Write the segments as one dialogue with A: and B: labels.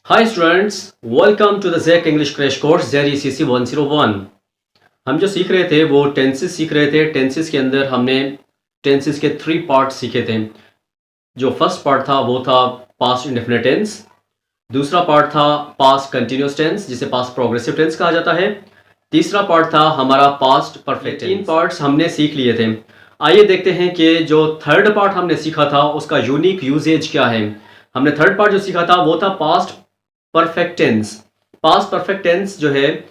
A: Hi students, welcome to the ज़ेक English crash course ZECC 101। हम जो सीख रहे थे वो टेंसेस सीख रहे थे। टेंसेस के अंदर हमने टेंसेस के 3 पार्ट सीखे थे। जो फर्स्ट पार्ट था वो था पास्ट इंडेफिनिट टेंस, दूसरा पार्ट था पास्ट कंटिन्यूस टेंस जिसे पास्ट प्रोग्रेसिव टेंस कहा जाता है, तीसरा पार्ट था हमारा पास्ट परफेक्ट टेंस। 3 पार्ट्स हमने सीख लिए थे। आइए देखते हैं कि जो थर्ड पार्ट हमने सीखा था उसका यूनिक यूजेज क्या है। हमने थर्ड पार्ट जो सीखा था वो था past perfect tense. Past perfect tense जो है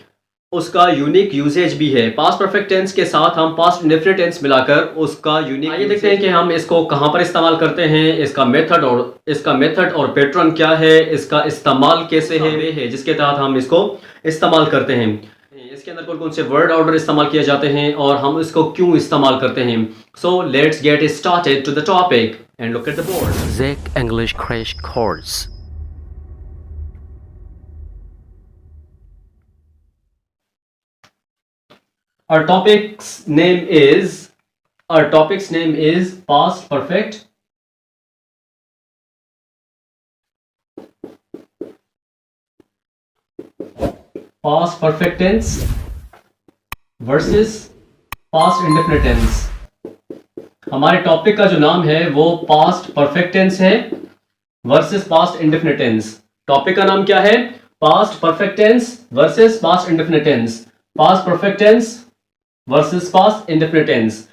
A: उसका यूनिक यूजेज भी है। पास्ट परफेक्ट टेंस के साथ हम पास्ट इंडेफिनिट टेंस मिलाकर उसका यूनिक, आइए देखते हैं कि हम इसको कहां पर इस्तेमाल करते हैं, इसका मेथड और पैटर्न क्या है, इसका इस्तेमाल कैसे है, वे है जिसके तहत हम इसको इस्तेमाल करते हैं। इसके अंदर कौन कौन से वर्ड ऑर्डर इस्तेमाल किए जाते हैं और हम इसको क्यों इस्तेमाल करते हैं। So let's get started to the topic and look at the board.
B: Zach English Crash Course.
A: Our topic's name is past perfect. Past perfect tense versus past indefinite tense. हमारे टॉपिक का जो नाम है वो पास्ट परफेक्ट टेंस है versus past indefinite tense. Topic का नाम क्या है? Past perfect tense versus past indefinite tense. Past perfect tense versus past indefinite tense.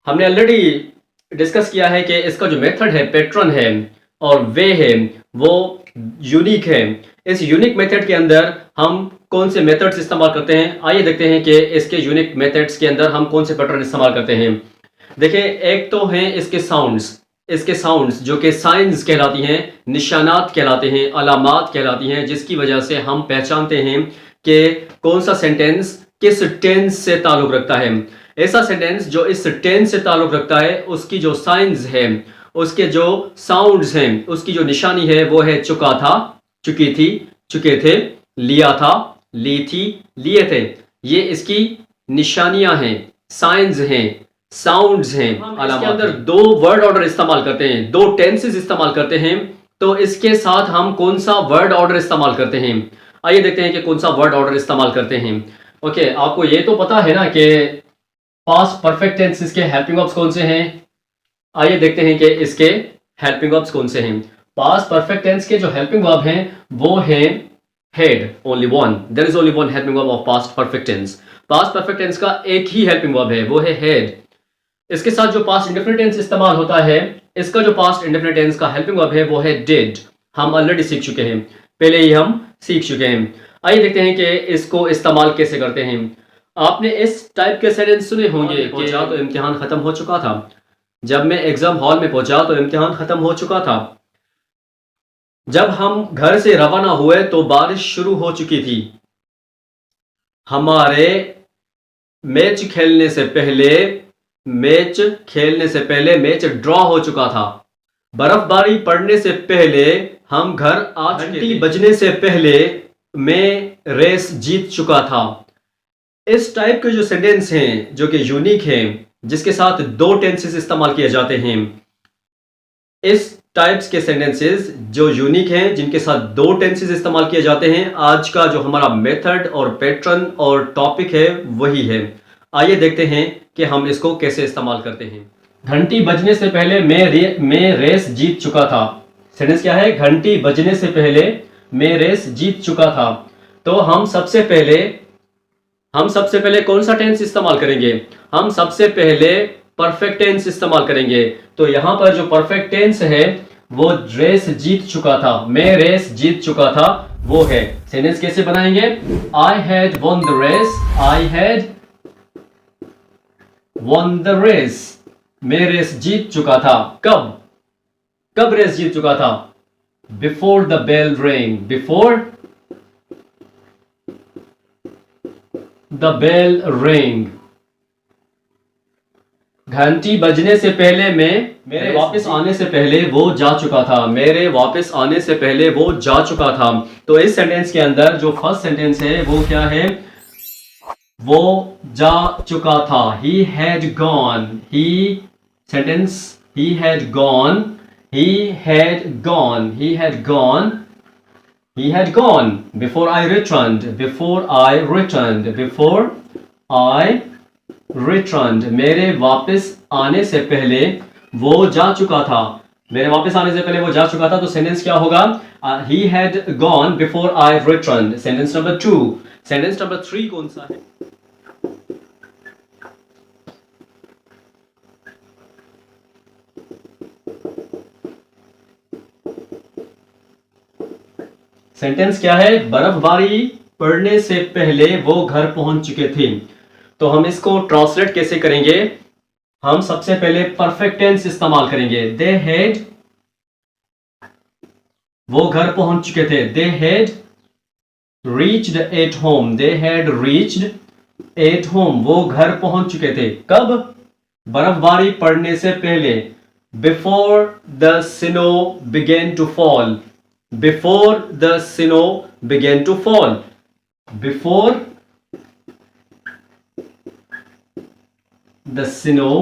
A: हमने ऑलरेडी डिस्कस किया है कि इसका जो मेथड है, पैटर्न है और वे है वो यूनिक है। इस यूनिक मेथड के अंदर हम कौन से मेथड्स इस्तेमाल करते हैं, आइए देखते हैं कि इसके यूनिक मेथड्स के अंदर हम कौन से पैटर्न इस्तेमाल करते हैं। देखें, एक तो हैं इसके साउंड्स जो कि साइंस कहलाती हैं, निशानात कहलाते हैं, अलामात कहलाती हैं, जिसकी वजह से हम पहचानते हैं कि कौन सा सेंटेंस किस टेंस से ताल्लुक रखता है। ऐसा सेंटेंस जो इस टेंस से ताल्लुक रखता है उसकी जो साइंस है, उसके जो साउंड्स हैं, उसकी जो निशानी है वो है चुका था, चुकी थी, चुके थे, लिया था, ली थी, लिए थे। ये इसकी निशानियां हैं, साइंस हैं, साउंड्स हैं। इसके अंदर 2 वर्ड ऑर्डर इस्तेमाल करते हैं, 2 टेंसेस इस्तेमाल करते हैं। तो इसके साथ हम कौन सा वर्ड ऑर्डर इस्तेमाल करते हैं, आइए देखते हैं कि कौन सा वर्ड ऑर्डर इस्तेमाल करते हैं। ओके, आपको ये तो पता है ना कि पास्ट परफेक्ट टेंस के हेल्पिंग वर्ब्स कौन से हैं। आइए देखते हैं कि इसके हेल्पिंग वर्ब्स कौन से हैं। पास्ट परफेक्ट टेंस के जो हेल्पिंग वर्ब हैं वो हैं had, only one, there is only one helping verb of past perfect tense. Past perfect tense का एक ही हेल्पिंग वर्ब है, वो है हेड। इसके साथ जो पास्ट इंडेफिनिट टेंस इस्तेमाल होता है, इसका जो पास्ट इंडेफिनिट टेंस का हेल्पिंग वर्ब है वो है डिड। हम ऑलरेडी सीख चुके हैं, पहले ही हम सीख चुके हैं। आइए देखते हैं कि इसको इस्तेमाल कैसे करते हैं। आपने इस टाइप के सेंटेंस सुने होंगे, पहुंचा तो इम्तिहान खत्म हो चुका था। जब मैं एग्जाम हॉल में पहुंचा तो इम्तिहान खत्म हो चुका था। जब हम घर से रवाना हुए तो बारिश शुरू हो चुकी थी। हमारे मैच खेलने से पहले मैच ड्रॉ हो चुका था। बर्फबारी पड़ने से पहले हम घर आ चुके थे। घंटी बजने से पहले मैं रेस जीत चुका था। इस टाइप के जो सेंटेंस हैं जो कि यूनिक हैं, जिसके साथ 2 टेंसेस इस्तेमाल किए जाते हैं, इस टाइप्स के सेंटेंसेस जो यूनिक हैं जिनके साथ 2 टेंसेस इस्तेमाल किए जाते हैं, आज का जो हमारा मेथड और पैटर्न और टॉपिक है वही है। आइए देखते हैं कि हम इसको कैसे इस्तेमाल करते हैं। घंटी बजने से पहले मैं रेस जीत चुका था। सेंटेंस क्या है? घंटी बजने से पहले मैं रेस जीत चुका था। तो हम सबसे पहले कौन सा टेंस इस्तेमाल करेंगे? हम सबसे पहले परफेक्ट टेंस इस्तेमाल करेंगे। तो यहां पर जो परफेक्ट टेंस है वो रेस जीत चुका था, मैं रेस जीत चुका था, वो है। सेंटेंस कैसे बनाएंगे? I had won the race, I had won the race, मैं रेस जीत चुका था। कब रेस जीत चुका था? Before the bell rang, before the bell rang। घंटी बजने से पहले मेरे वापस आने से पहले वो जा चुका था, मेरे वापस आने से पहले वो जा चुका था। तो इस सेंटेंस के अंदर जो फर्स्ट सेंटेंस है वो क्या है? वो जा चुका था, he had gone, he had gone He had gone before I returned. Before I returned. Before I returned. मेरे वापस आने से पहले वो जा चुका था. मेरे वापस आने से पहले वो जा चुका था. तो सेंटेंस क्या होगा? He had gone before I returned. Sentence number 2. Sentence number 3 कौन सा है? सेंटेंस क्या है? बर्फबारी पड़ने से पहले वो घर पहुंच चुके थे. तो हम इसको ट्रांसलेट कैसे करेंगे? हम सबसे पहले परफेक्ट टेंस इस्तेमाल करेंगे. दे हैड, वो घर पहुंच चुके थे. They had reached at home. They had reached at home. वो घर पहुंच चुके थे. कब? बर्फबारी पड़ने से पहले. Before the snow began to fall. Before the snow began to fall. Before the snow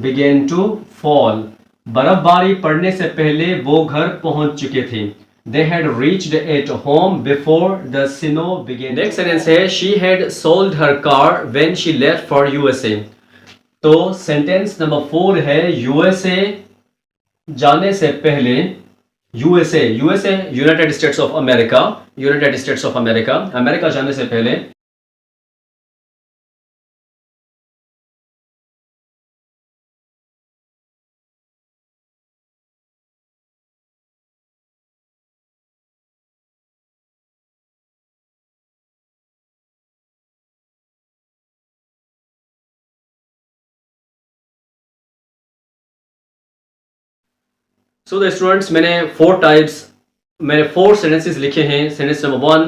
A: began to fall. बर्फबारी पड़ने से पहले वो घर पहुंच चुके थे. They had reached at home before the snow began. Next sentence है she had sold her car when she left for USA. तो सेंटेंस नंबर 4 है यूएसए जाने से पहले. USA United states of America. United states of America. America जाने से पहले सो the students मैंने 4 सेंटेंसेस लिखे हैं. सेंटेंस नंबर 1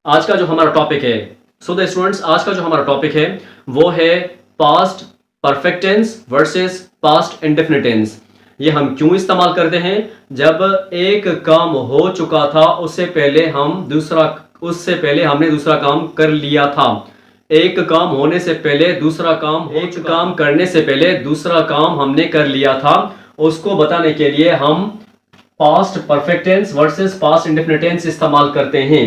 A: आज का जो हमारा टॉपिक है. सो द स्टूडेंट्स आज का जो हमारा टॉपिक है वो है past perfect tense versus past indefinite tense. ये हम क्यों इस्तेमाल करते हैं? जब एक काम हो चुका था उससे पहले हमने दूसरा काम कर लिया था. एक काम होने से पहले दूसरा काम एक काम करने से पहले दूसरा काम हमने कर लिया था. उसको बताने के लिए हम past perfect tense versus past indefinite tense इस्तेमाल करते हैं.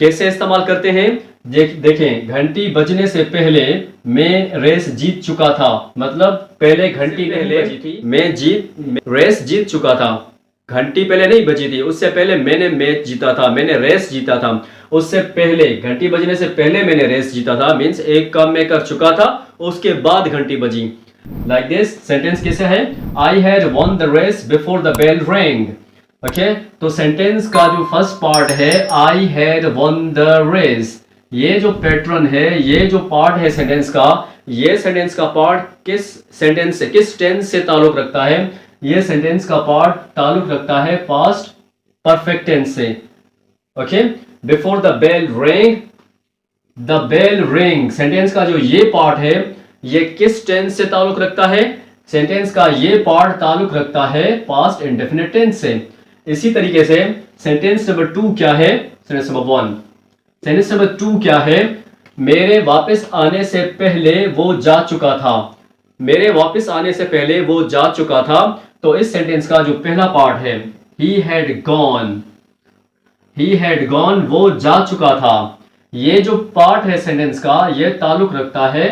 A: कैसे इस्तेमाल करते हैं? देखें, घंटी बजने से पहले मैं रेस जीत चुका था. मतलब पहले घंटी पहले थी, मैं रेस जीत चुका था. घंटी पहले नहीं बजी थी, उससे पहले मैंने मैच जीता था, मैंने रेस जीता था. उससे पहले घंटी बजने से पहले मैंने रेस जीता था. मीन्स एक काम मैं कर चुका था, उसके बाद घंटी बजी. Like this सेंटेंस कैसे है? I had won the race before the bell rang. Okay, तो सेंटेंस का जो फर्स्ट पार्ट है I had won the race. ये जो पैटर्न है, ये जो पार्ट है सेंटेंस का, ये सेंटेंस का पार्ट किस टेंस से ताल्लुक रखता है? ये सेंटेंस का पार्ट ताल्लुक रखता है पास्ट परफेक्ट टेंस से. Okay, before the bell rang, the bell rang sentence का जो ये पार्ट है ये किस टेंस से ताल्लुक रखता है? सेंटेंस का ये पार्ट ताल्लुक रखता है पास्ट इंडेफिनिट टेंस से. इसी तरीके से सेंटेंस नंबर 2 क्या है? Sentence number 1. सेंटेंस नंबर 2 क्या है? मेरे वापस आने से पहले वो जा चुका था. मेरे वापस आने से पहले वो जा चुका था. तो इस सेंटेंस का जो पहला पार्ट है he had gone, वो जा चुका था. ये जो पार्ट है सेंटेंस का ये ताल्लुक रखता है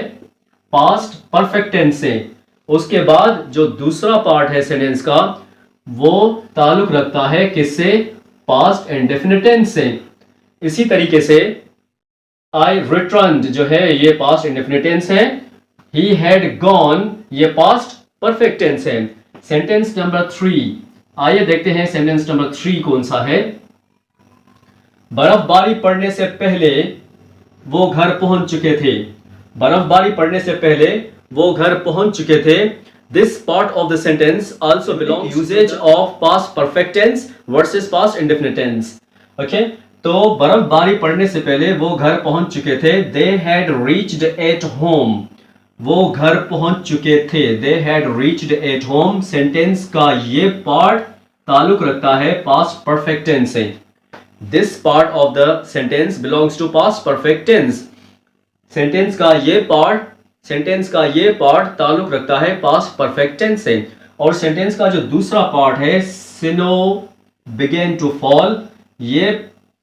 A: पास्ट परफेक्ट टेंस से. उसके बाद जो दूसरा पार्ट है सेंटेंस का वो ताल्लुक रखता है किससे? पास्ट इंडेफिनिट टेंस से. इसी तरीके से I returned जो है ये पास्ट इंडेफिनिट टेंस है. He had gone ये पास्ट परफेक्ट टेंस है. सेंटेंस नंबर 3 आइए देखते हैं सेंटेंस नंबर 3 कौन सा है. बर्फबारी पड़ने से पहले वो घर पहुंच चुके थे. बर्फबारी पड़ने से पहले वो घर पहुंच चुके थे. This part of the sentence also belongs usages of past perfect tense versus past indefinite tense. Okay, तो बर्फबारी पड़ने से पहले वो घर पहुंच चुके थे. They had reached at home. वो घर पहुंच चुके थे. They had reached at home. Sentence का ये पार्ट ताल्लुक रखता है पास्ट परफेक्ट टेंस से. This part of the sentence belongs to past perfect tense. Sentence का ये पार्ट ताल्लुक रखता है पास्ट परफेक्ट टेंस से. और सेंटेंस का जो दूसरा पार्ट है स्नो बिगेन टू फॉल, ये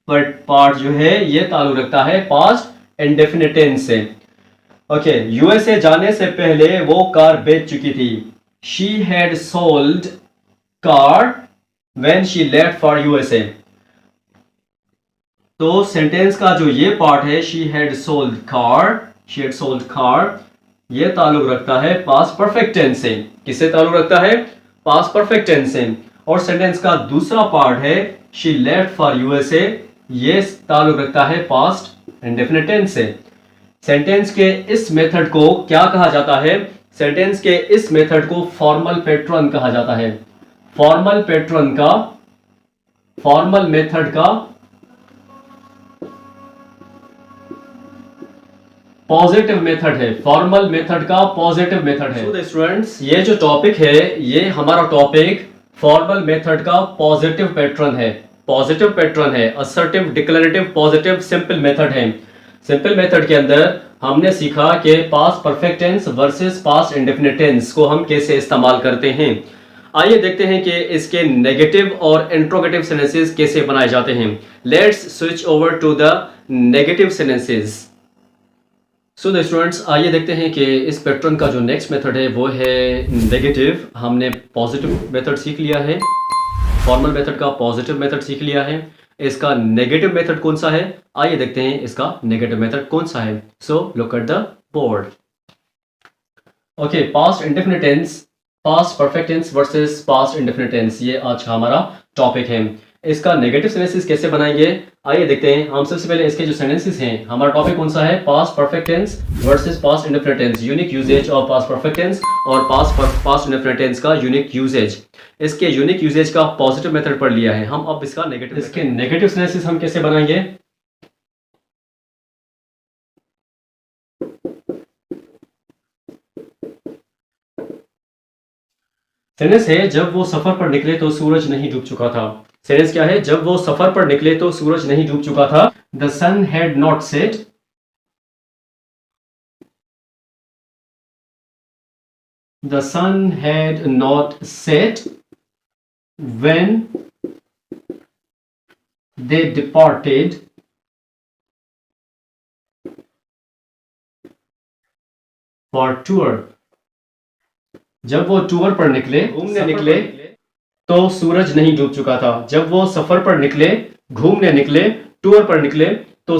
A: पार्ट जो है ये ताल्लुक रखता है पास्ट इंडेफिनिट टेंस से। ओके, यूएसए जाने से पहले वो कार बेच चुकी थी। She had sold car when she left for USA. तो सेंटेंस का जो ये पार्ट है शी हैड सोल्ड कार, ये ताल्लुक रखता है पास्ट परफेक्ट टेंस से। किससे ताल्लुक रखता है? पास्ट परफेक्ट टेंस से। और सेंटेंस का दूसरा पार्ट है शी लेफ्ट फॉर यूएसए, ये ताल्लुक रखता है पास्ट इंडेफिनिट टेंस से। सेंटेंस के इस मेथड को क्या कहा जाता है? सेंटेंस के इस मेथड को फॉर्मल पैटर्न कहा जाता है। फॉर्मल मेथड का पॉजिटिव मेथड है। फॉर्मल मेथड का पॉजिटिव मेथड है। तो स्टूडेंट्स, ये जो टॉपिक है ये हमारा टॉपिक फॉर्मल मेथड का पॉजिटिव पैटर्न है। Assertive, declarative, positive, simple method है। सिंपल मेथड के अंदर हमने सीखा कि past perfect tense versus past indefinite tense को हम कैसे इस्तेमाल करते हैं। आइए देखते हैं कि इसके नेगेटिव और इंट्रोगेटिव सेंटेंसेस कैसे बनाए जाते हैं। Let's switch over to the negative sentences. So the students, आइए देखते हैं कि इस पैटर्न का जो नेक्स्ट मेथड है वो है नेगेटिव। हमने पॉजिटिव मेथड सीख लिया है, फॉर्मल मेथड का पॉजिटिव मेथड सीख लिया है। इसका नेगेटिव मेथड कौन सा है? आइए देखते हैं इसका नेगेटिव मेथड कौन सा है। So look at the board. Okay, past indefinite tense, past perfect tense versus past indefinite tense, ये आज का हमारा टॉपिक है। इसका नेगेटिव सेंटेंसेस कैसे बनाएंगे आइए देखते हैं। हम सबसे पहले इसके जो सेंटेंसेस हैं, हमारा टॉपिक कौन सा है? Past perfect tense versus past indefinite tense, unique usages of past perfect tense और पास्ट इंडेफिनिट टेंस का यूनिक यूजेज। इसके यूनिक यूजेज का पॉजिटिव मेथड पढ़ लिया है हम। अब इसका नेगेटिव, इसके नेगेटिव सेंटेंसेस हम कैसे बनाएंगे? सेंटेंस है जब वो सफर पर निकले तो सूरज नहीं डूब चुका था। सेंटेंस क्या है? जब वो सफर पर निकले तो सूरज नहीं डूब चुका था। The sun had not set, the sun had not set when they departed for tour। जब वो टूर पर निकले, घूमने निकले, तो सूरज नहीं डूब चुका था। जब वो सफर पर निकले, घूमने निकले, टूर पर निकले, तो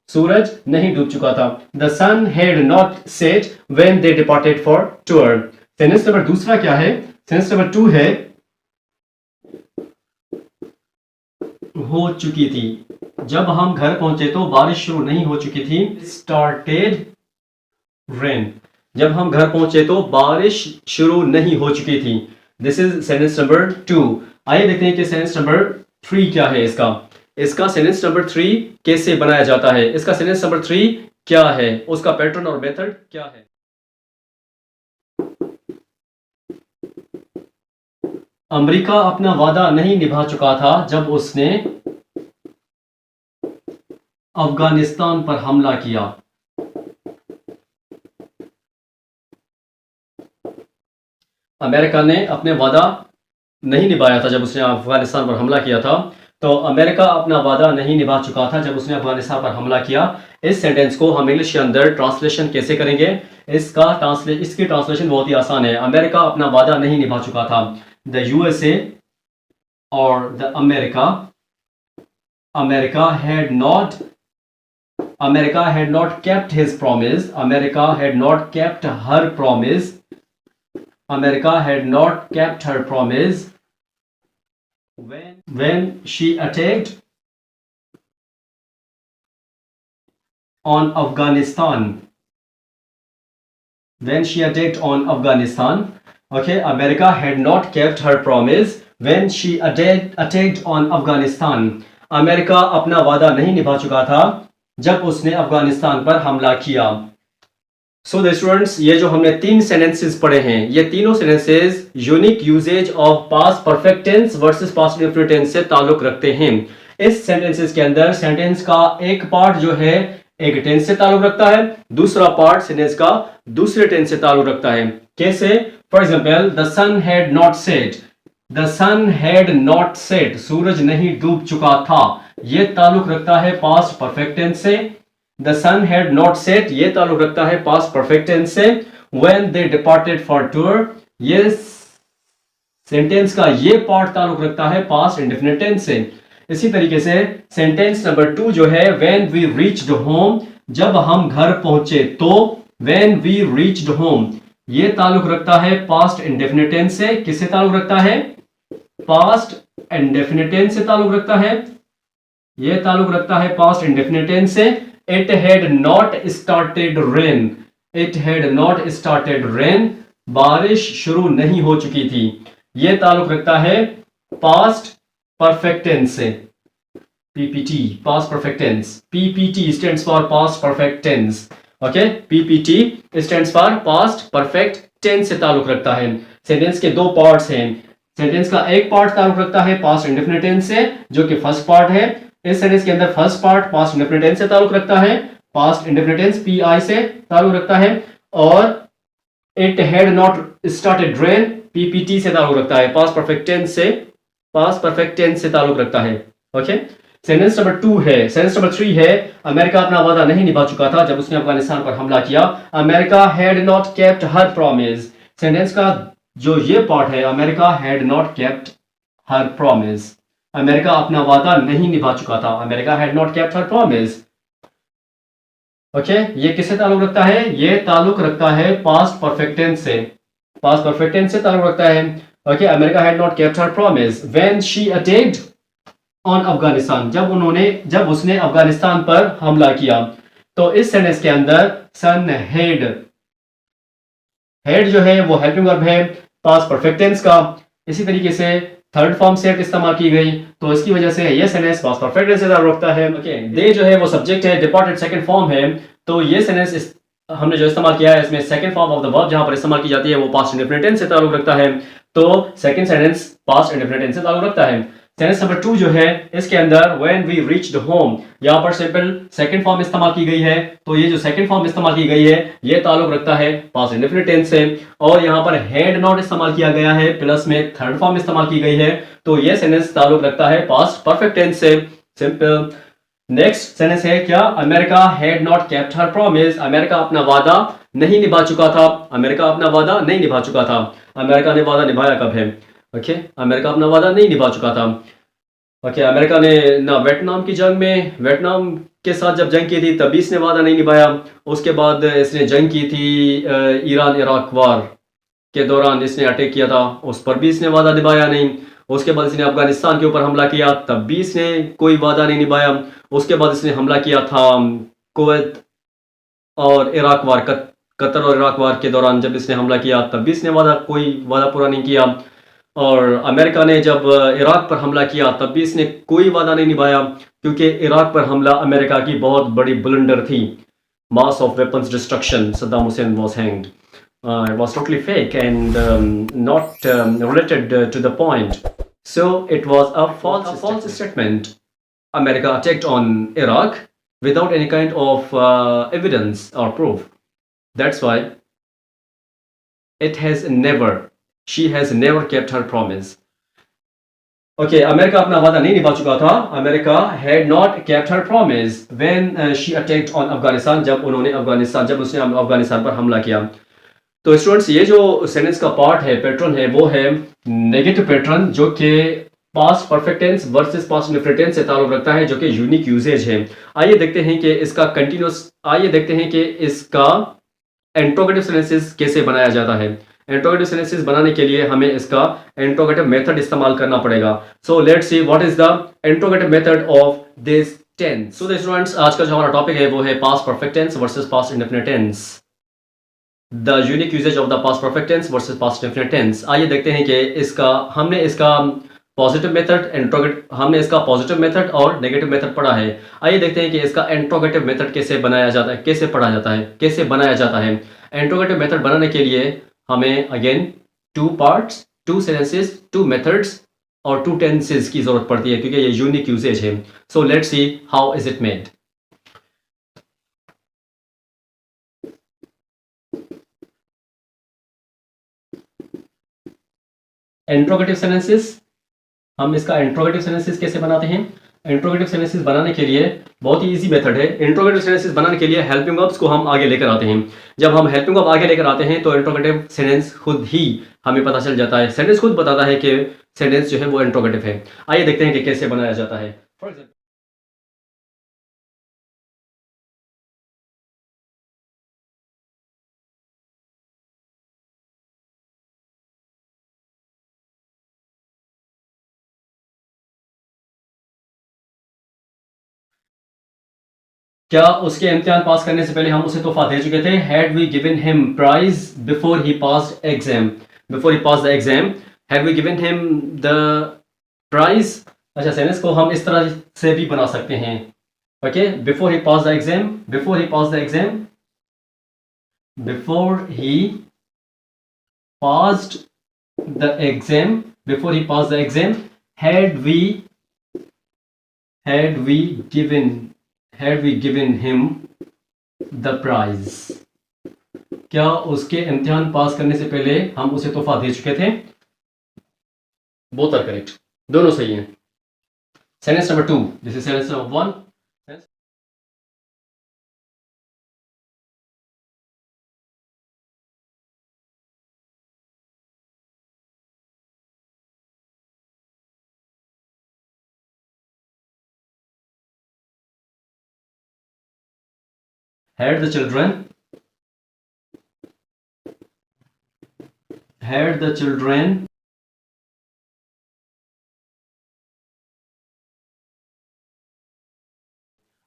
A: सूरज नहीं डूब चुका था। The sun had not set when they departed for tour। Sentence number दूसरा क्या है? सेंटेंस नंबर 2 है हो चुकी थी। जब हम घर पहुंचे तो बारिश शुरू नहीं हो चुकी थी। Started rain। जब हम घर पहुंचे तो बारिश शुरू नहीं हो चुकी थी। This is sentence number 2। आइए देखते हैं कि सेंटेंस नंबर 3 क्या है। इसका सेंटेंस नंबर 3 कैसे बनाया जाता है? इसका सेंटेंस नंबर 3 क्या है? उसका पैटर्न और मेथड क्या है? अमेरिका अपना वादा नहीं निभा चुका था जब उसने अफगानिस्तान पर हमला किया। अमेरिका ने अपने वादा नहीं निभाया था जब उसने अफगानिस्तान पर हमला किया था। तो अमेरिका अपना वादा नहीं निभा चुका था जब उसने अफगानिस्तान पर हमला किया। इस सेंटेंस को हम इंग्लिश के अंदर ट्रांसलेशन कैसे करेंगे? इसकी ट्रांसलेशन बहुत ही आसान है। अमेरिका अपना वादा नहीं निभा चुका था। द यूएसए और the America had not kept his promise। America had not kept her promise। America had not kept her promise when she attacked on Afghanistan। Okay, America had not kept her promise when she attacked on Afghanistan। America अपना वादा नहीं निभा चुका था जब उसने अफगानिस्तान पर हमला किया। सो द स्टूडेंट्स, ये जो हमने 3 सेंटेंसेस पढ़े हैं, ये तीनों sentences unique usages of past perfect tense versus past indefinite tense से ताल्लुक रखते हैं। इस सेंटेंसेस के अंदर सेंटेंस का एक पार्ट जो है एक टेंस से ताल्लुक रखता है, दूसरा पार्ट सेंटेंस का दूसरे टेंस से ताल्लुक रखता है। कैसे? For example the sun had not set, the sun had not set, सूरज नहीं डूब चुका था, ये ताल्लुक रखता है पास्ट परफेक्ट टेंस से। The sun had not set ये ताल्लुक रखता है पास्ट परफेक्ट टेंस से। When they departed for tour, ये सेंटेंस का ये पार्ट ताल्लुक रखता है पास्ट इंडेफिनिट टेंस से। इसी तरीके से सेंटेंस नंबर 2 जो है व्हेन वी रीच्ड होम, जब हम घर पहुंचे तो, व्हेन वी रीच्ड होम ये ताल्लुक रखता है पास्ट इंडेफिनिट टेंस से। किससे ताल्लुक रखता है? पास्ट इंडेफिनिट टेंस से ताल्लुक रखता है, ये ताल्लुक रखता है पास्ट इंडेफिनिट टेंस से। It had not started rain, it had not started rain, बारिश शुरू नहीं हो चुकी थी, ये ताल्लुक रखता है पास्ट परफेक्ट टेंस से। PPT past perfect tense, PPT stands for past perfect tense. Okay, PPT stands for past perfect tense से ताल्लुक रखता है। सेंटेंस के दो पार्ट्स हैं, सेंटेंस का एक पार्ट ताल्लुक रखता है पास्ट इंडेफिनिट टेंस से जो कि फर्स्ट पार्ट है। इस सेंटेंस के अंदर first part past indefinite tense से ताल्लुक रखता है, पास्ट इंडेफिनिट टेंस पीआई से ताल्लुक रखता है। और it had not started rain PPT से ताल्लुक रखता है, पास्ट परफेक्ट टेंस से, पास्ट परफेक्ट टेंस से ताल्लुक रखता है। ओके, सेंटेंस नंबर 2 है। सेंटेंस नंबर 3 है अमेरिका अपना वादा नहीं निभा चुका था जब उसने अफगानिस्तान पर हमला किया। America had not kept her promise, sentence का जो ये पार्ट है America had not kept her promise, America अपना वादा नहीं निभा चुका था, America had not kept her promise. Okay, ये किससे ताल्लुक रखता है? ये ताल्लुक रखता है पास्ट परफेक्ट टेंस से, पास्ट परफेक्ट टेंस से ताल्लुक रखता है। Okay, America had not kept her promise when she attacked on Afghanistan, जब उसने अफगानिस्तान पर हमला किया। तो इस सेंटेंस के अंदर सन हैड, हेड जो है वो हेल्पिंग वर्ब है पास्ट परफेक्ट टेंस का। इसी तरीके से थर्ड फॉर्म सेट इस्तेमाल की गई तो इसकी वजह से ये सेंटेंस पास्ट परफेक्ट टेंस से ताल्लुक रखता है। ओके, दे जो है वो सब्जेक्ट है, डिपार्टेड सेकंड फॉर्म है, तो ये सेंटेंस हमने जो इस्तेमाल किया है इसमें second form of the verb जहां पर इस्तेमाल की जाती है वो पास्ट इंडेफिनिट टेंस से ताल्लुक रखता है। तो second sentence past indefinite tense से ताल्लुक रखता है। सेंटेंस नंबर 2 जो है इसके अंदर व्हेन वी रीच्ड होम, यहां पर सिंपल सेकंड फॉर्म इस्तेमाल की गई है, तो ये जो सेकंड फॉर्म इस्तेमाल की गई है ये ताल्लुक रखता है पास्ट इंडेफिनिट टेंस से। और यहां पर हैड नॉट इस्तेमाल किया गया है, प्लस में थर्ड फॉर्म इस्तेमाल की गई है, तो ये सेंटेंस ताल्लुक रखता है पास्ट परफेक्ट टेंस से। सिंपल। नेक्स्ट सेंटेंस है क्या? America had not kept her promise, America अपना वादा नहीं निभा चुका था, अमेरिका अपना वादा नहीं निभा चुका था। अमेरिका ने वादा निभाया कब है? ओके, अमेरिका अपना वादा नहीं निभा चुका था। ओके, अमेरिका ने ना वियतनाम की जंग में, वियतनाम के साथ जब जंग की थी तभी इसने वादा नहीं निभाया, उसके बाद इसने जंग की थी ईरान इराक वार के दौरान इसने अटैक किया था, उस पर भी इसने वादा निभाया नहीं। उसके बाद इसने अफगानिस्तान के ऊपर हमला किया तब भी इसने कोई वादा नहीं निभाया। उसके बाद इसने हमला किया था कुवैत और इराक वार, कतर और इराक वार के दौरान जब इसने हमला किया तब भी इसने कोई वादा पूरा नहीं किया। और अमेरिका ने जब इराक पर हमला किया तब भी इसने कोई वादा नहीं निभाया, क्योंकि इराक पर हमला अमेरिका की बहुत बड़ी ब्लंडर थी। Mass of weapons destruction, Saddam Hussain was hanged, it was totally fake and not related to the point, so it was a false statement. America attacked on Iraq without any kind of evidence or proof. That's why she has never kept her promise. Okay, America अपना वादा नहीं निभा चुका था, America had not kept her promise when she attacked on Afghanistan, जब उसने अफगानिस्तान पर हमला किया। तो स्टूडेंट्स, ये जो सेंटेंस का पार्ट है, पैटर्न है, वो है नेगेटिव पैटर्न जो कि past perfect tense versus past indefinite tense से ताल्लुक रखता है, जो कि यूनिक यूजेज है। आइए देखते हैं कि इसका इंट्रोगेटिव सेंटेंसेस कैसे बनाया जाता है। इंट्रोगेटिव सेंटेंसेस बनाने के लिए हमें इसका इंट्रोगेटिव मेथड इस्तेमाल करना पड़ेगा। So let's see what is the interrogative method of this tense. So students, आज का जो हमारा टॉपिक है वो है past perfect tense versus past indefinite tense, the unique usages of the past perfect tense versus past indefinite tense. आइए देखते हैं कि हमने इसका पॉजिटिव मेथड और नेगेटिव मेथड पढ़ा है। आइए देखते हैं कि इसका इंट्रोगेटिव मेथड कैसे बनाया जाता है, कैसे बनाया जाता है। इंट्रोगेटिव मेथड बनाने के लिए हमें अगेन 2 पार्ट्स, 2 सेंटेंसेस, 2 मेथड्स और 2 टेंसेस की जरूरत पड़ती है, क्योंकि ये यूनिक यूजेज है। So let's see how is it made. Interrogative sentences, हम इसका इंट्रोगेटिव सेंटेंसेस कैसे बनाते हैं? इंट्रोगेटिव सेंटेंसेस बनाने के लिए बहुत ही इजी मेथड है। इंट्रोगेटिव सेंटेंसेस बनाने के लिए हेल्पिंग वर्ब्स को हम आगे लेकर आते हैं। जब हम हेल्पिंग वर्ब आगे लेकर आते हैं तो इंट्रोगेटिव सेंटेंस खुद ही हमें पता चल जाता है, सेंटेंस खुद बताता है कि सेंटेंस जो है वो इंट्रोगेटिव है। आइए देखते हैं कि कैसे बनाया जाता है। फॉर एग्जाम्पल, क्या उसके इम्तिहान पास करने से पहले हम उसे तोहफा दे चुके थे? Had we given him prize before he passed exam? Before he pass the exam, had we given him the prize? अच्छा, सेंटेंस को हम इस तरह से भी बना सकते हैं। Okay, before he pass the exam, before he pass the exam, before he passed the exam, before he passed the exam, had we given him the prize? क्या उसके इम्तिहान पास करने से पहले हम उसे तोहफा दे चुके थे? बोथ आर करेक्ट, दोनों सही हैं। Sentence number 2, this is sentence number 1। had the children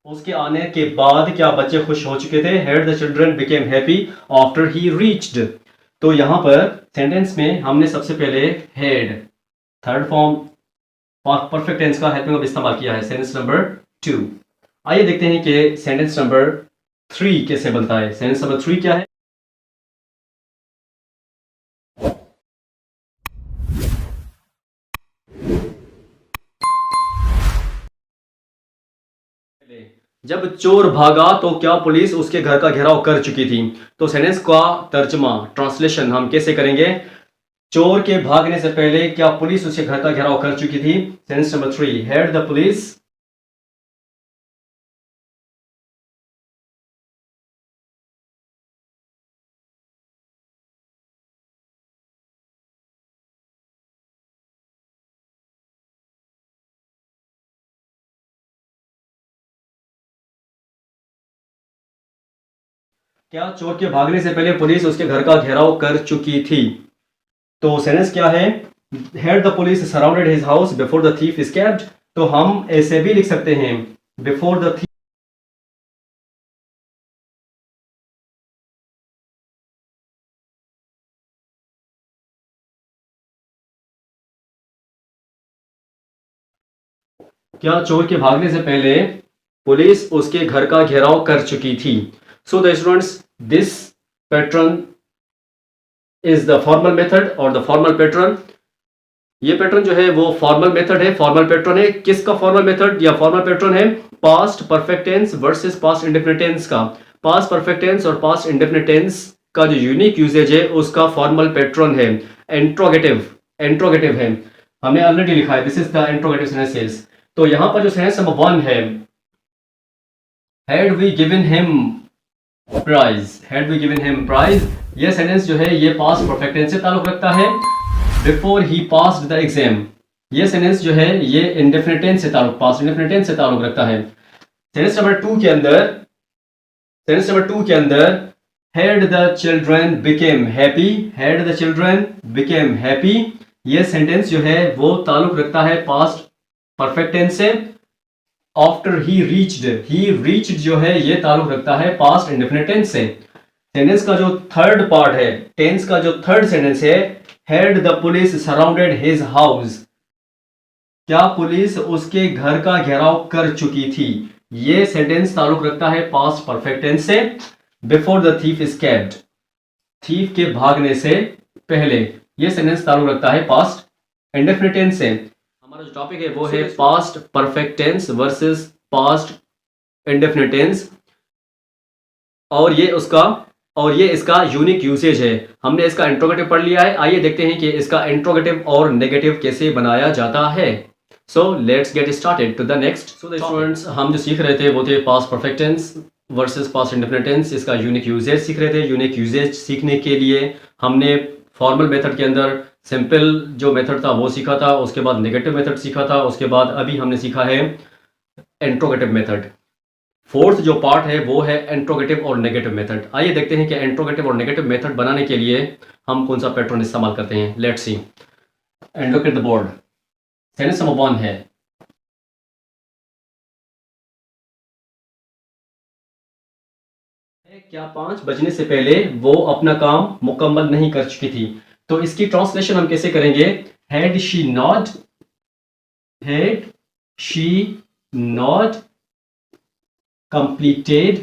A: उसके आने के बाद क्या बच्चे खुश हो चुके थे? had the children became happy after he reached। तो यहां पर सेंटेंस में हमने सबसे पहले had, third form perfect tense का हेल्पिंग वर्ब इस्तेमाल किया है, सेंटेंस नंबर 2। आइए देखते हैं कि सेंटेंस नंबर 3 कैसे बनता है। सेंटेंस नंबर 3 क्या है? जब चोर भागा तो क्या पुलिस उसके घर का घेराव कर चुकी थी? तो सेंटेंस का तर्जमा, ट्रांसलेशन हम कैसे करेंगे? चोर के भागने से पहले क्या पुलिस उसके घर का घेराव कर चुकी थी? Sentence number 3, had the police क्या चोर के भागने से पहले पुलिस उसके घर का घेराव कर चुकी थी? तो सेंटेंस क्या है? Had the police surrounded his house before the thief escaped. तो हम ऐसे भी लिख सकते हैं, बिफोर द थीफ। क्या चोर के भागने से पहले पुलिस उसके घर का घेराव कर चुकी थी? So the students, this pattern is the formal method और द फॉर्मल पैटर्न। ये पैटर्न जो है वो फॉर्मल मेथड है, फॉर्मल पैटर्न है। किसका फॉर्मल मेथड या फॉर्मल पैटर्न है? Past perfect tense versus past indefinite tense का। पास्ट परफेक्ट टेंस और पास्ट इंडेफिनिट टेंस का जो यूनिक यूजेज है उसका फॉर्मल पैटर्न है इंट्रोगेटिव। इंट्रोगेटिव है, हमने ऑलरेडी लिखा है, this is the interrogative sentences. तो यहां पर जो सेंटेंस नंबर 1 है, had we given him prize, had we given him prize, ये सेंटेंस जो है ये पास्ट परफेक्ट टेंस से ताल्लुक रखता है। Before he passed the exam, ये सेंटेंस जो है ये इंडेफिनिट टेंस से ताल्लुक, पास्ट इंडेफिनिट टेंस से ताल्लुक रखता है। सेंटेंस नंबर 2 के अंदर, सेंटेंस नंबर 2 के अंदर had the children became happy, had the children became happy, ये सेंटेंस जो है वो ताल्लुक रखता है पास्ट परफेक्ट टेंस से। आफ्टर ही रीच्ड जो है ये ताल्लुक रखता है पास्ट इंडेफिनिट टेंस से। सेंटेंस का जो थर्ड पार्ट है, टेंस का जो थर्ड सेंटेंस है, had the police surrounded his house, क्या पुलिस उसके घर का घेराव कर चुकी थी? ये सेंटेंस ताल्लुक रखता है पास्ट परफेक्ट टेंस से। Before the thief escaped, thief के भागने से पहले, ये सेंटेंस ताल्लुक रखता है पास्ट इंडेफिनिट टेंस से। हमारा जो टॉपिक है वो है past perfect tense versus past indefinite tense, और ये उसका और ये इसका यूनिक यूसेज है। हमने इसका इंट्रोगेटिव पढ़ लिया है, आइए देखते हैं कि इसका इंट्रोगेटिव और नेगेटिव कैसे बनाया जाता है। So let's get started to the next. So students, हम जो सीख रहे थे वो थे past perfect tense versus past indefinite tense. इसका यूनिक यूजेज सीख रहे थे। यूनिक यूजेज सीखने के लिए हमने फॉर्मल मेथड के अंदर सिंपल जो मेथड था वो सीखा था, उसके बाद नेगेटिव मेथड सीखा था, उसके बाद अभी हमने सीखा है इंट्रोगेटिव मेथड। फोर्थ जो पार्ट है वो है इंट्रोगेटिव और नेगेटिव मेथड। आइए देखते हैं कि इंट्रोगेटिव और नेगेटिव मेथड बनाने के लिए हम कौन सा पैटर्न इस्तेमाल करते हैं। Let's see and look at the board. Sentence number 1 है, क्या 5 बजने से पहले वो अपना काम मुकम्मल नहीं कर चुकी थी। तो इसकी ट्रांसलेशन हम कैसे करेंगे? Had she not completed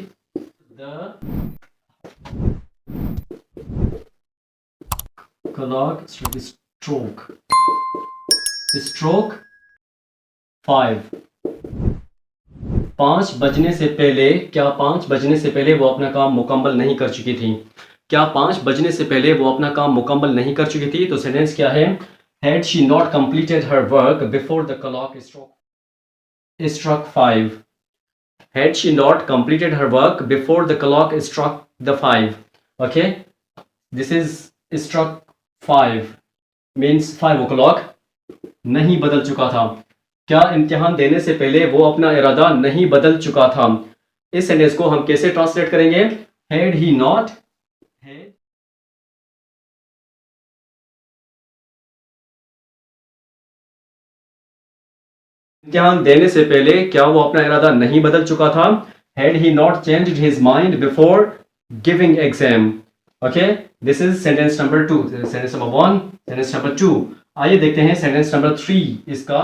A: the clock stroke 5। 5 बजने से पहले, क्या 5 बजने से पहले वो अपना काम मुकम्मल नहीं कर चुकी थी? क्या 5 बजने से पहले वो अपना काम मुकम्मल नहीं कर चुकी थी? तो सेंटेंस क्या है? Had she not completed her work before the clock struck 5। Had she not completed her work before the clock struck the 5? Okay, this is struck 5 means 5 o'clock। नहीं बदल चुका था। क्या इम्तिहान देने से पहले वो अपना इरादा नहीं बदल चुका था? इस सेंटेंस को हम कैसे ट्रांसलेट करेंगे? Had he not इम्तिहान देने से पहले क्या वो अपना इरादा नहीं बदल चुका था? Had he not changed his mind before giving exam? Okay, this is sentence number 2। sentence number 1, sentence number 2। आइए देखते हैं sentence number 3। इसका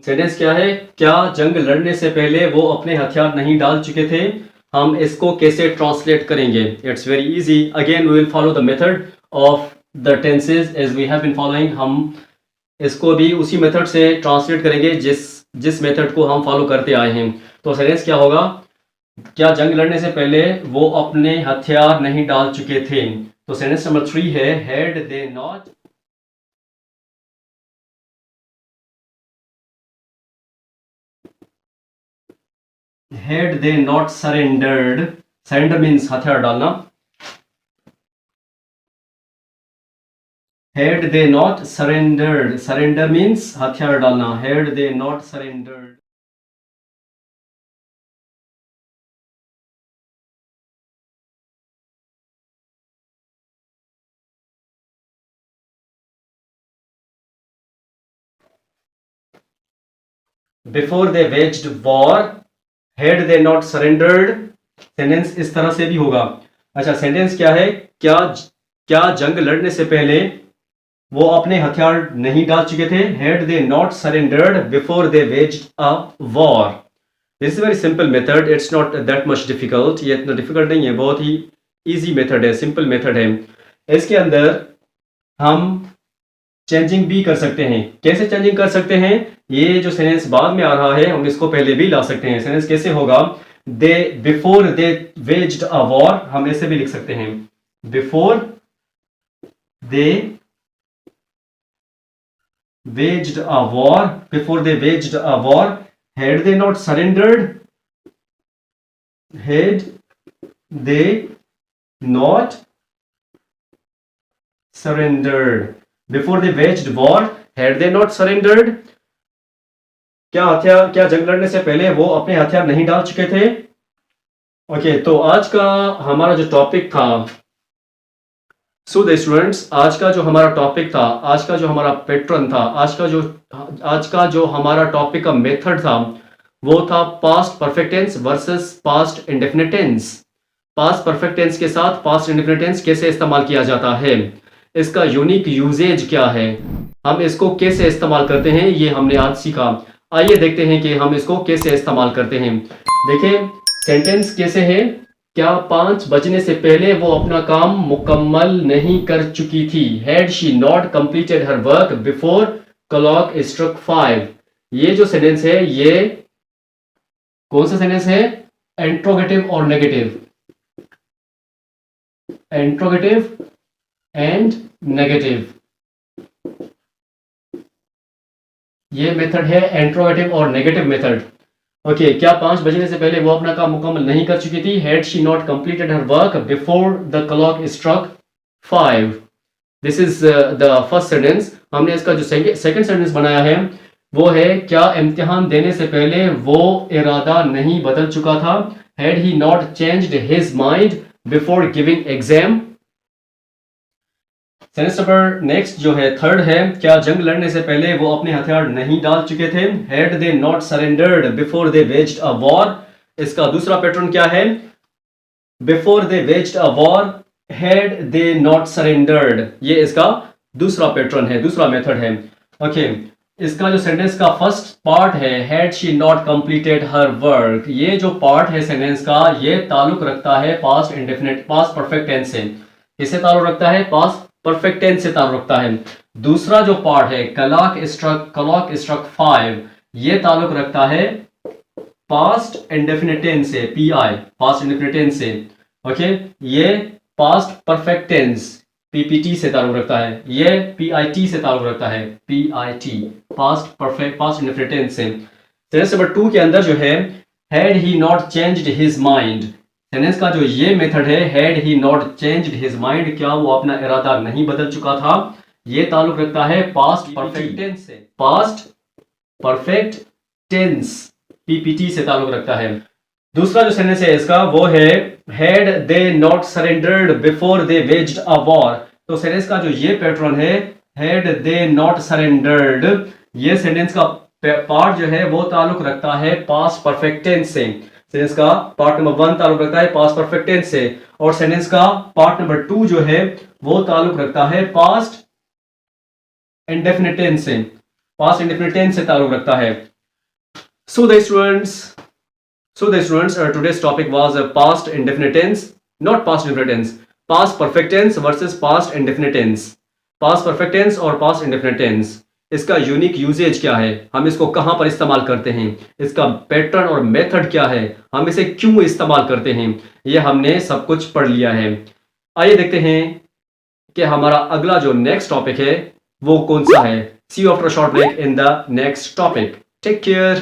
A: सेंटेंस क्या है? क्या जंग लड़ने से पहले वो अपने हथियार नहीं डाल चुके थे? हम इसको कैसे ट्रांसलेट करेंगे? It's very easy. Again we will follow the method of the tenses as we have been following. हम इसको भी उसी मेथड से ट्रांसलेट करेंगे जिस मेथड को हम फॉलो करते आए हैं। तो सेंटेंस क्या होगा? क्या जंग लड़ने से पहले वो अपने हथियार नहीं डाल चुके थे? तो सेंटेंस नंबर 3 है, had they not surrendered. Surrender means हथियार डालना। Had they not surrendered, surrender means हथियार डालना। Had they not surrendered before they waged war, had they not surrendered। Sentence इस तरह से भी होगा। अच्छा, सेंटेंस क्या है? क्या जंग लड़ने से पहले वो अपने हथियार नहीं डाल चुके थे? Had they not surrendered before they waged a war। This is very simple method, it's not that much difficult. ये इतना डिफिकल्ट नहीं है, बहुत ही इजी मेथड है, सिंपल मेथड है। इसके अंदर हम चेंजिंग भी कर सकते हैं। कैसे चेंजिंग कर सकते हैं? ये जो सेंटेंस बाद में आ रहा है हम इसको पहले भी ला सकते हैं। सेंटेंस कैसे होगा? Before they waged a war, हम ऐसे भी लिख सकते हैं, before they waged a war, before they waged a war, had they not surrendered, had they not surrendered, before they waged war, had they not surrendered। क्या जंग लड़ने से पहले वो अपने हथियार नहीं डाल चुके थे? ओके, तो आज का हमारा जो टॉपिक था, सो द स्टूडेंट्स, आज का जो हमारा टॉपिक था, आज का जो हमारा पैटर्न था, आज का जो हमारा टॉपिक का मेथड था वो था past perfect tense versus past indefinite tense. Past perfect tense के साथ पास्ट इंडेफिनिट टेंस कैसे इस्तेमाल किया जाता है, इसका यूनिक यूजेज क्या है, हम इसको कैसे इस्तेमाल करते हैं, ये हमने आज सीखा। आइए देखते हैं कि हम इसको कैसे इस्तेमाल करते हैं। देखें सेंटेंस कैसे है। क्या 5 बजने से पहले वो अपना काम मुकम्मल नहीं कर चुकी थी? Had she not completed her work before clock struck 5। ये जो सेंटेंस है ये कौन सा सेंटेंस है? इंट्रोगेटिव और नेगेटिव। Interrogative and negative. ये मेथड है इंट्रोगेटिव और नेगेटिव मेथड। ओके, क्या 5 बजने से पहले वो अपना काम मुकम्मल नहीं कर चुकी थी? Had she not completed her work before the clock struck 5। This is the first sentence. हमने इसका जो सेकंड सेंटेंस बनाया है वो है, क्या इम्तिहान देने से पहले वो इरादा नहीं बदल चुका था? Had he not changed his mind before giving exam. Sentence number next जो है थर्ड है, क्या जंग लड़ने से पहले वो अपने हथियार नहीं डाल चुके थे? Had they not surrendered before they waged a war. इसका दूसरा पैटर्न क्या है? Before they waged a war, had they not surrendered. ये इसका दूसरा पैटर्न है, दूसरा मेथड है। ओके, इसका जो सेंटेंस का फर्स्ट पार्ट है, had she not completed her work, ये जो पार्ट है सेंटेंस का, ये ताल्लुक रखता है past indefinite, past perfect tense से। किससे ताल्लुक रखता है? पास्ट परफेक्ट टेंस से ताल्लुक रखता है। दूसरा जो पार्ट है, क्लॉक स्ट्रक 5, ये ताल्लुक रखता है पास्ट इंडेफिनिट टेंस से, पीआई, पास्ट इंडेफिनिट टेंस से। ओके, ये पास्ट परफेक्ट टेंस पीपीटी से ताल्लुक रखता है, ये पीआईटी से ताल्लुक रखता है, PIT, past perfect, past indefinite tense से। सेंटेंस नंबर 2 के अंदर जो है, had he not changed his mind, sentence का जो ये मेथड है, had he not changed his mind, क्या वो अपना इरादा नहीं बदल चुका था? ये ताल्लुक रखता है पास्ट परफेक्ट टेंस से, पास्ट परफेक्ट टेंस पीपीटी से ताल्लुक रखता है। दूसरा जो सेंटेंस है इसका वो है, had they not surrendered before they waged a war. तो सेंटेंस का जो ये पैटर्न है, हैड दे नॉट सरेंडर्ड, ये सेंटेंस का पार्ट जो है वो ताल्लुक रखता है पास्ट परफेक्ट टेंस से। सेंटेंस का पार्ट नंबर 1 ताल्लुक रखता है पास्ट परफेक्ट टेंस से, और सेंटेंस का पार्ट नंबर 2 जो है वो ताल्लुक रखता है पास्ट इंडेफिनिट टेंस से, पास्ट इंडेफिनिट टेंस से ताल्लुक रखता है। So the students, today's topic was past indefinite tense, not past indefinite tense, past perfect tense versus past indefinite tense, past perfect tense और past indefinite tense। इसका unique usage क्या है, हम इसको कहां पर इस्तेमाल करते हैं, इसका पैटर्न और मेथड क्या है, हम इसे क्यों इस्तेमाल करते हैं, ये हमने सब कुछ पढ़ लिया है। आइए देखते हैं कि हमारा अगला जो नेक्स्ट टॉपिक है वो कौन सा है। See you after a short break in the next topic. Take care.